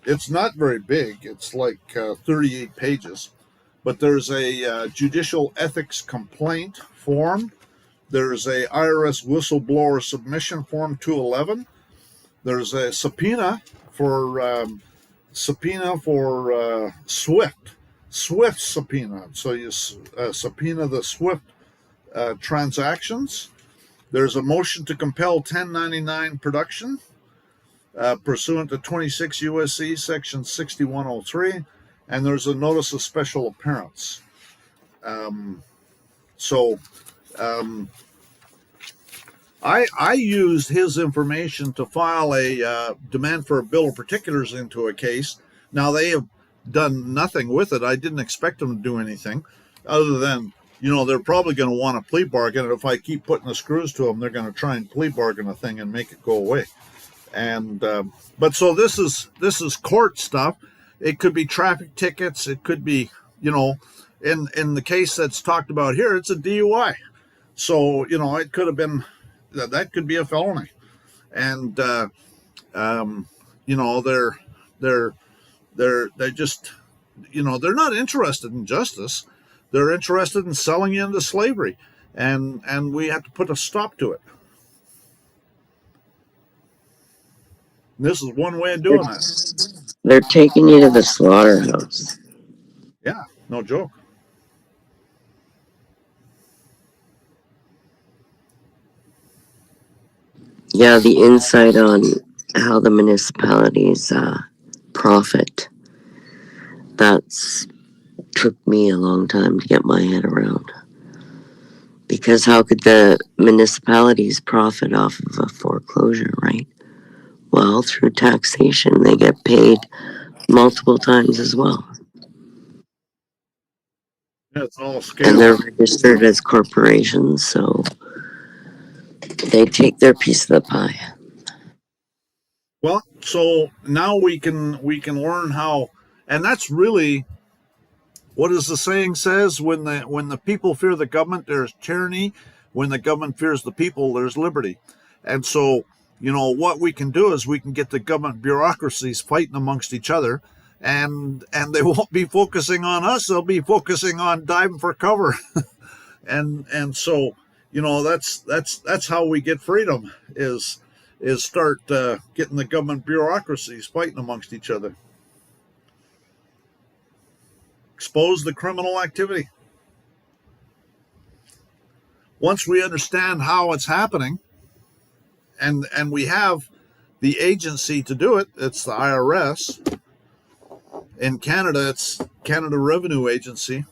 It's not very big. It's like 38 pages, but there's a judicial ethics complaint form. There's a IRS whistleblower submission form 211. There's a subpoena for Swift subpoena. So you subpoena the Swift transactions. There's a motion to compel 1099 production pursuant to 26 U.S.C. section 6103, and there's a notice of special appearance. I used his information to file a demand for a bill of particulars into a case. Now, they have done nothing with it. I didn't expect them to do anything other than, they're probably going to want a plea bargain. And if I keep putting the screws to them, they're going to try and plea bargain a thing and make it go away. And but so this is court stuff. It could be traffic tickets. It could be, in the case that's talked about here, it's a DUI. So, it could have been, that could be a felony. And, they're just, they're not interested in justice. They're interested in selling you into slavery. And we have to put a stop to it. And this is one way of doing that. They're taking you to the slaughterhouse. Yeah, no joke. Yeah, the insight on how the municipalities profit. That's took me a long time to get my head around. Because how could the municipalities profit off of a foreclosure, right? Well, through taxation, they get paid multiple times as well. Yeah, it's all scale. And they're registered as corporations, so they take their piece of the pie. Well, so now we can learn how, and that's really what is the saying says: when the people fear the government, there's tyranny. When the government fears the people, there's liberty. And so, what we can do is we can get the government bureaucracies fighting amongst each other, and they won't be focusing on us. They'll be focusing on diving for cover. and so, that's how we get freedom is start getting the government bureaucracies fighting amongst each other. Expose the criminal activity. Once we understand how it's happening, and we have the agency to do it, it's the IRS. In Canada, it's Canada Revenue Agency.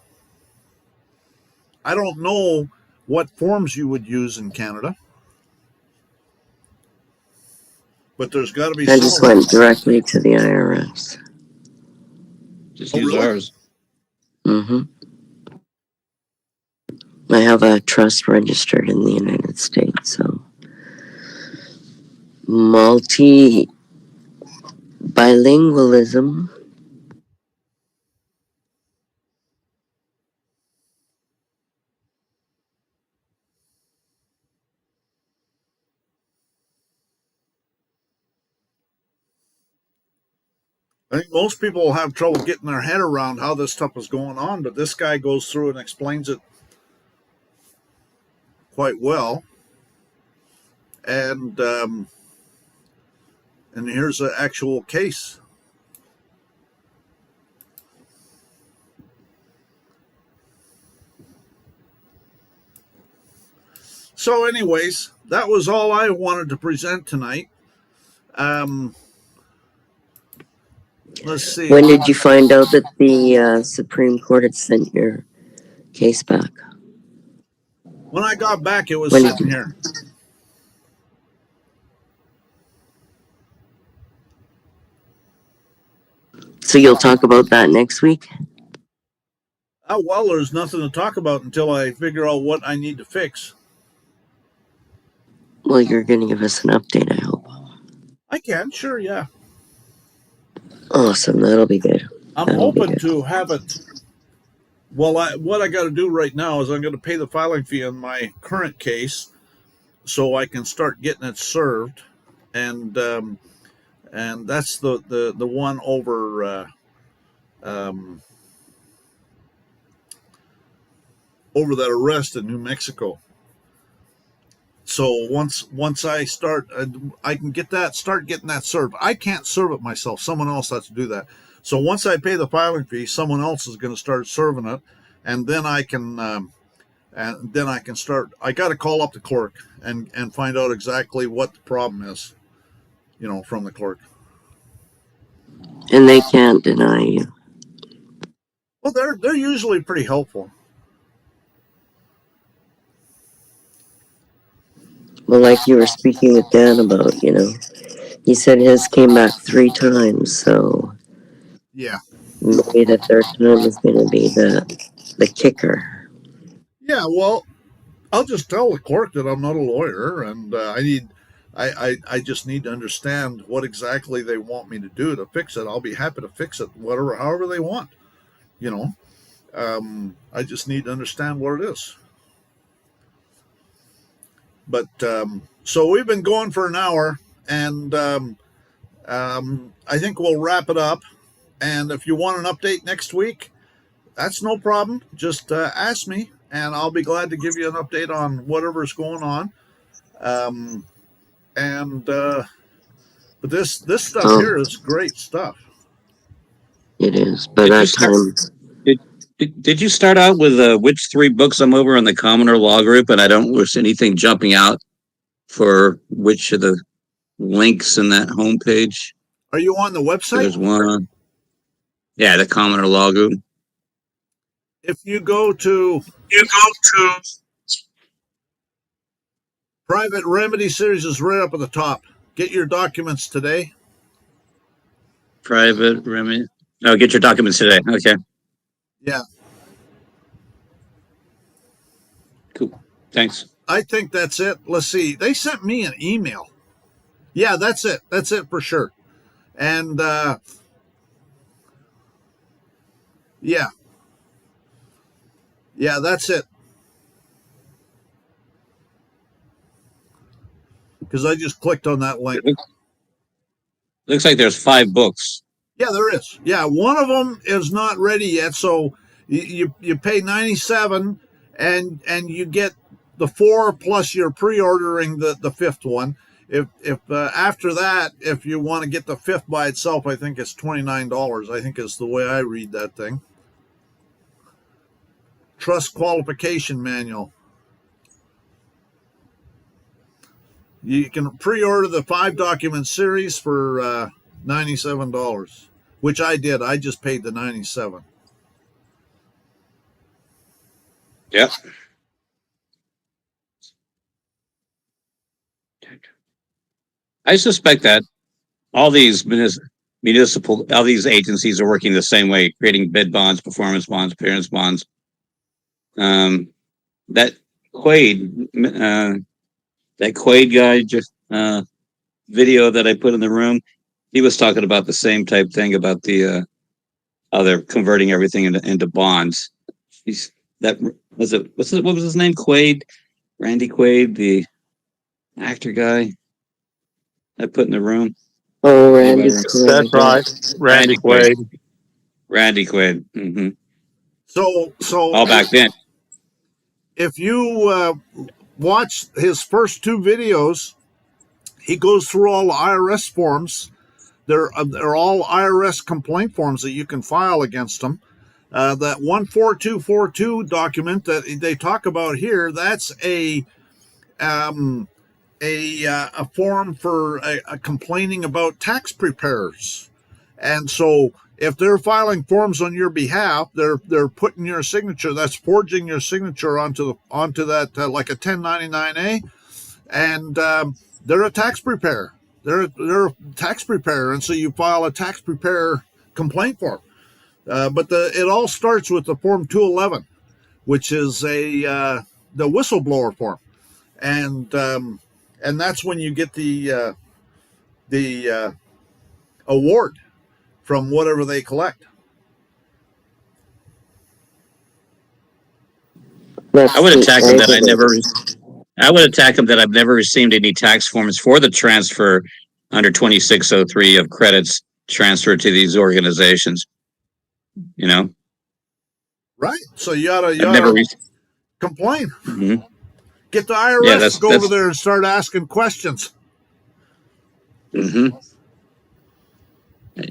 I don't know what forms you would use in Canada, but there's got to be. I just went directly to the IRS. Just use ours. Mm-hmm. I have a trust registered in the United States, so bilingualism. I think most people will have trouble getting their head around how this stuff is going on, but this guy goes through and explains it quite well. And here's an actual case. So, anyways, that was all I wanted to present tonight. Let's see. When did you find out that the Supreme Court had sent your case back? When I got back, it was When sitting here. So you'll talk about that next week? Oh, well, there's nothing to talk about until I figure out what I need to fix. Well, you're going to give us an update, I hope. I can, sure, yeah. Awesome, that'll be good. I'm hoping to have it. Well, what I got to do right now is I'm going to pay the filing fee on my current case, so I can start getting it served, and that's the one over over that arrest in New Mexico. So once I start, I can start getting that served. I can't serve it myself. Someone else has to do that. So once I pay the filing fee, someone else is going to start serving it, and then I can start. I got to call up the clerk and find out exactly what the problem is, from the clerk. And they can't deny you. Well, they're usually pretty helpful. Well, like you were speaking with Dan about, he said his came back 3 times, so yeah, maybe the 3rd time is going to be the kicker. Yeah, well, I'll just tell the clerk that I'm not a lawyer, and I just need to understand what exactly they want me to do to fix it. I'll be happy to fix it, however they want. I just need to understand what it is. But so we've been going for an hour, and I think we'll wrap it up. And if you want an update next week, that's no problem. Just ask me, and I'll be glad to give you an update on whatever's going on. But this stuff here is great stuff. It is. By that time, did you start out with which 3 books? I'm over on the Commoner Law Group, and I don't wish anything jumping out for which of the links in that homepage. Are you on the website? There's one. Yeah, the Commoner Law Group. If you go to Private Remedy Series is right up at the top. Get your documents today. Private Remedy. Oh, get your documents today. Okay. Yeah. Cool. Thanks. I think that's it. Let's see. They sent me an email. Yeah, that's it. That's it for sure. And yeah. Yeah, that's it. Because I just clicked on that link. Looks like there's 5 books. Yeah, there is. Yeah, one of them is not ready yet, so you pay $97 and you get the 4 plus you're pre-ordering the 5th one. If after that, if you want to get the 5th by itself, I think it's $29. I think is the way I read that thing. Trust Qualification Manual. You can pre-order the 5 document series for $97, which I did. I just paid the $97. Yep. I suspect that all these all these agencies are working the same way, creating bid bonds, performance bonds, appearance bonds. that Quaid, that Quaid guy just video that I put in the room, he was talking about the same type thing about the how they're converting everything into bonds. He's that was it. What was his name? Quaid, Randy Quaid, the actor guy I put in the room. Oh, Anybody Randy remember? That's Quaid. right. Randy Quaid. Randy Quaid. Mm-hmm. So All back then. if you watch his first two videos, he goes through all the IRS forms. They're all IRS complaint forms that you can file against them. That 14242 document that they talk about here, that's a form for a complaining about tax preparers. And so if they're filing forms on your behalf, they're putting your signature, that's forging your signature onto that like a 1099A, and they're a tax preparer. They're a tax preparer, and so you file a tax preparer complaint form. But it all starts with the form 211, which is the whistleblower form, and that's when you get the award from whatever they collect. That's I would the attack him that evidence. I would attack him that I've never received any tax forms for the transfer under 2603 of credits transferred to these organizations. You know, Right. So you ought never to complain. Mhm. Get the Yeah, IRS to go over there and start asking questions. Mm-hmm.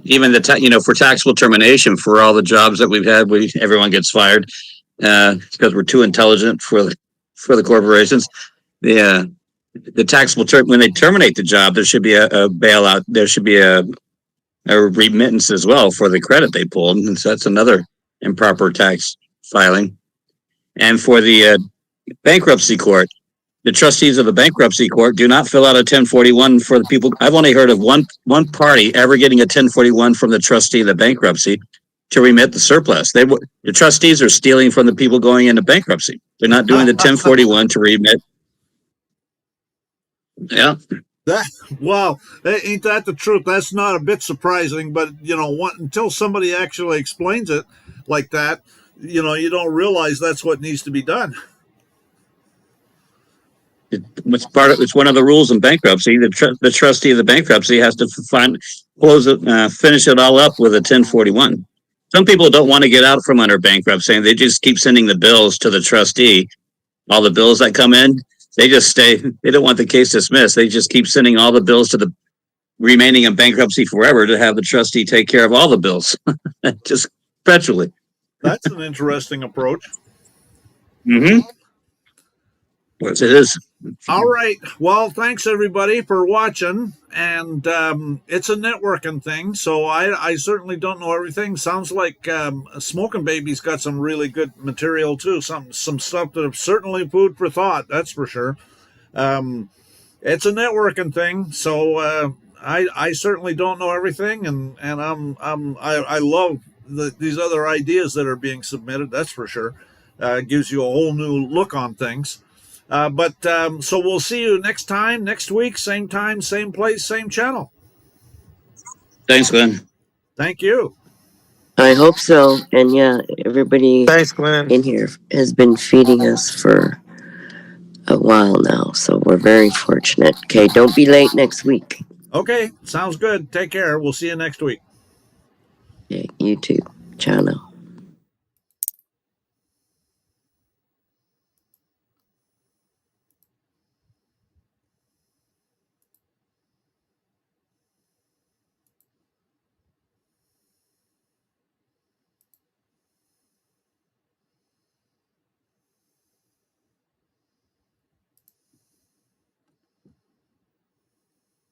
Even for taxable termination for all the jobs that we've had, everyone gets fired because we're too intelligent for the corporations. The taxable when they terminate the job, there should be a bailout. There should be a remittance as well for the credit they pulled, and so that's another improper tax filing. And for the bankruptcy court, the trustees of the bankruptcy court do not fill out a 1041 for the people. I've only heard of one party ever getting a 1041 from the trustee of the bankruptcy to remit the surplus. The trustees are stealing from the people going into bankruptcy. They're not doing the 1041 to remit. Yeah. Well, ain't that the truth? That's not a bit surprising, but until somebody actually explains it like that, you don't realize that's what needs to be done. It's one of the rules in bankruptcy. The trustee of the bankruptcy has to finish it all up with a 1041. Some people don't want to get out from under bankruptcy, and they just keep sending the bills to the trustee. All the bills that come in, they just stay. They don't want the case dismissed. They just keep sending all the bills to the remaining in bankruptcy forever to have the trustee take care of all the bills, just perpetually. That's an interesting approach. Mm-hmm. Yes, it is. All right. Well, thanks everybody for watching, and it's a networking thing, so I certainly don't know everything. Sounds like Smoking Baby's got some really good material too. Some stuff that is certainly food for thought. That's for sure. It's a networking thing, so I certainly don't know everything, and I love these other ideas that are being submitted. That's for sure. Gives you a whole new look on things. So we'll see you next week, same time, same place, same channel. Thanks, Glenn. Thank you. I hope so. And yeah, everybody Thanks, Glenn. in here has been feeding us for a while now, so we're very fortunate. Okay, don't be late next week. Okay, sounds good. Take care. We'll see you next week. Okay, you too. Ciao now.